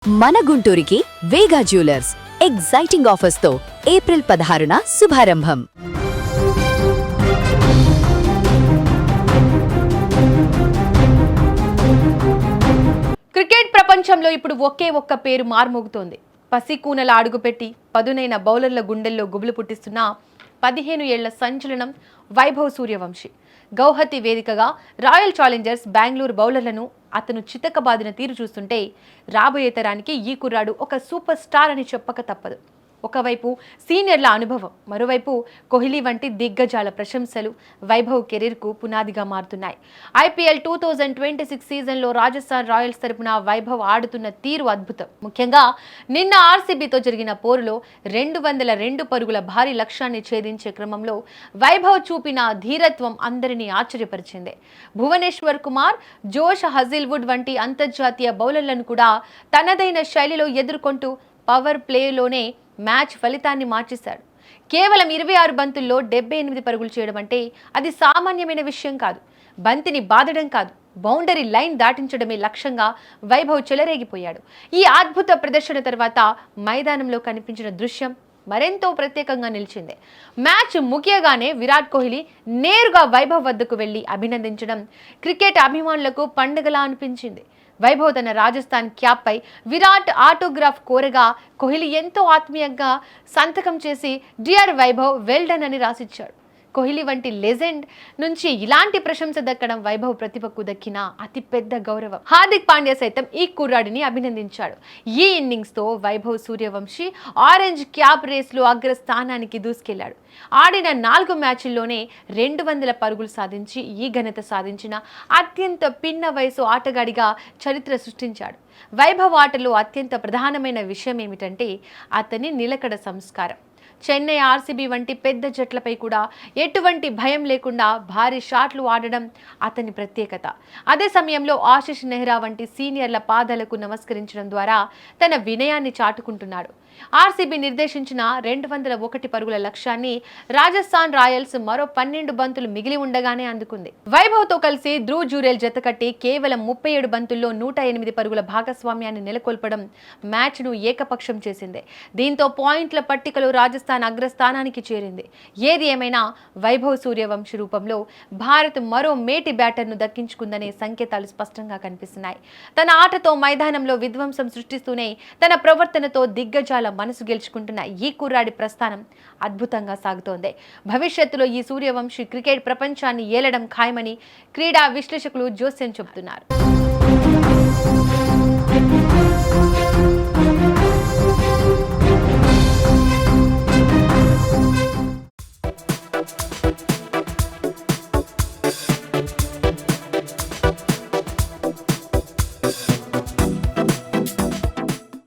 మన గుంటూరుకి వేగా jewellers exciting offers తో April 16న శుభారంభం. Cricket ప్రపంచంలో ఇప్పుడు ఒకే ఒక్క పేరు మార్మోగుతోంది. పసికూనల అడుగుపెట్టి పదునైన బౌలర్ల గుండెల్లో గుబులు పుట్టిస్తున్న 15 ఏళ్ల సంచలనం వైభవ్ సూర్యవంశీ. గౌహతి వేదికగా రాయల్ ఛాలెంజర్స్ బెంగళూరు బౌలర్లను అతను చితకబాదిన తీరు చూస్తుంటే రాబోయే తరానికి ఈ కుర్రాడు ఒక సూపర్ స్టార్ అని చెప్పక తప్పదు. ఒకవైపు సీనియర్ల అనుభవం, మరోవైపు కోహ్లీ వంటి దిగ్గజాల ప్రశంసలు వైభవ్ కెరీర్కు పునాదిగా మారుతున్నాయి. ఐపీఎల్ 2026 సీజన్లో రాజస్థాన్ రాయల్స్ తరపున వైభవ్ ఆడుతున్న తీరు అద్భుతం. ముఖ్యంగా నిన్న ఆర్సీబీతో జరిగిన పోరులో 202 పరుగుల భారీ లక్ష్యాన్ని ఛేదించే క్రమంలో వైభవ్ చూపిన ధీరత్వం అందరినీ ఆశ్చర్యపరిచింది. భువనేశ్వర్ కుమార్, జోష్ హజిల్వుడ్ వంటి అంతర్జాతీయ బౌలర్లను కూడా తనదైన శైలిలో ఎదుర్కొంటూ పవర్ ప్లేలోనే మ్యాచ్ ఫలితాన్ని మార్చేశాడు. కేవలం 26 బంతుల్లో 78 పరుగులు చేయడం అంటే అది సామాన్యమైన విషయం కాదు. బంతిని బాదడం కాదు, బౌండరీ లైన్ దాటించడమే లక్ష్యంగా వైభవ్ చెలరేగిపోయాడు. ఈ అద్భుత ప్రదర్శన తర్వాత మైదానంలో కనిపించిన దృశ్యం మరెంతో ప్రత్యేకంగా నిలిచింది. మ్యాచ్ ముగియగానే విరాట్ కోహ్లీ నేరుగా వైభవ్ వద్దకు వెళ్లి అభినందించడం క్రికెట్ అభిమానులకు పండుగలా అనిపించింది. వైభవ్ తన రాజస్థాన్ క్యాప్ పై విరాట్ ఆటోగ్రాఫ్ కోరగా కోహ్లీ ఎంతో ఆత్మీయంగా సంతకం చేసి డియర్ వైభవ్ వెల్ డన్ అని రాసిచ్చాడు. కోహ్లీ వంటి లెజెండ్ నుంచి ఇలాంటి ప్రశంస దక్కడం వైభవ్ ప్రతిభకు దక్కిన అతిపెద్ద గౌరవం. హార్దిక్ పాండ్యా సైతం ఈ కుర్రాడిని అభినందించాడు. ఈ ఇన్నింగ్స్ తో వైభవ్ సూర్యవంశీ ఆరెంజ్ క్యాప్ రేస్లో అగ్రస్థానానికి దూసుకెళ్లాడు. ఆడిన 4 మ్యాచ్ల్లోనే 200 పరుగులు సాధించి ఈ ఘనత సాధించిన అత్యంత పిన్న వయసు ఆటగాడిగా చరిత్ర సృష్టించాడు. వైభవ్ ఆటలో అత్యంత ప్రధానమైన విషయం ఏమిటంటే అతని నిలకడ సంస్కారం. చెన్నై, ఆర్సీబీ వంటి పెద్ద జట్లపై కూడా ఎటువంటి భయం లేకుండా భారీ షాట్లు ఆడడం అతని ప్రత్యేకత. అదే సమయంలో ఆశిష్ నెహ్రా వంటి సీనియర్ల పాదాలకు నమస్కరించడం ద్వారా తన వినయాన్ని చాటుకుంటున్నాడు. ఆర్సీబీ నిర్దేశించిన 201 పరుగుల లక్ష్యాన్ని రాజస్థాన్ రాయల్స్ మరో 12 బంతులు మిగిలి ఉండగానే అందుకుంది. వైభవ్ తో కలిసి ధ్రువ్ జురేల్ జతకట్టి కేవలం 37 బంతుల్లో 108 పరుగుల భాగస్వామ్యాన్ని నెలకొల్పడం మ్యాచ్ను ఏకపక్షం చేసింది. దీంతో పాయింట్ల పట్టికలో రాజస్థాన్ అగ్రస్థానానికి చేరింది. ఏది ఏమైనా వైభవ్ సూర్యవంశీ రూపంలో భారత్ మరో మేటి బ్యాటర్ను దక్కించుకుందనే సంకేతాలు స్పష్టంగా కనిపిస్తున్నాయి. తన ఆటతో మైదానంలో విధ్వంసం సృష్టిస్తూనే తన ప్రవర్తనతో దిగ్గజాల మనసు గెలుచుకుంటున్న ఈ కుర్రాడి ప్రస్థానం అద్భుతంగా సాగుతోంది. భవిష్యత్తులో ఈ సూర్యవంశీ క్రికెట్ ప్రపంచాన్ని ఏలడం ఖాయమని క్రీడా విశ్లేషకులు జోస్యం చెబుతున్నారు.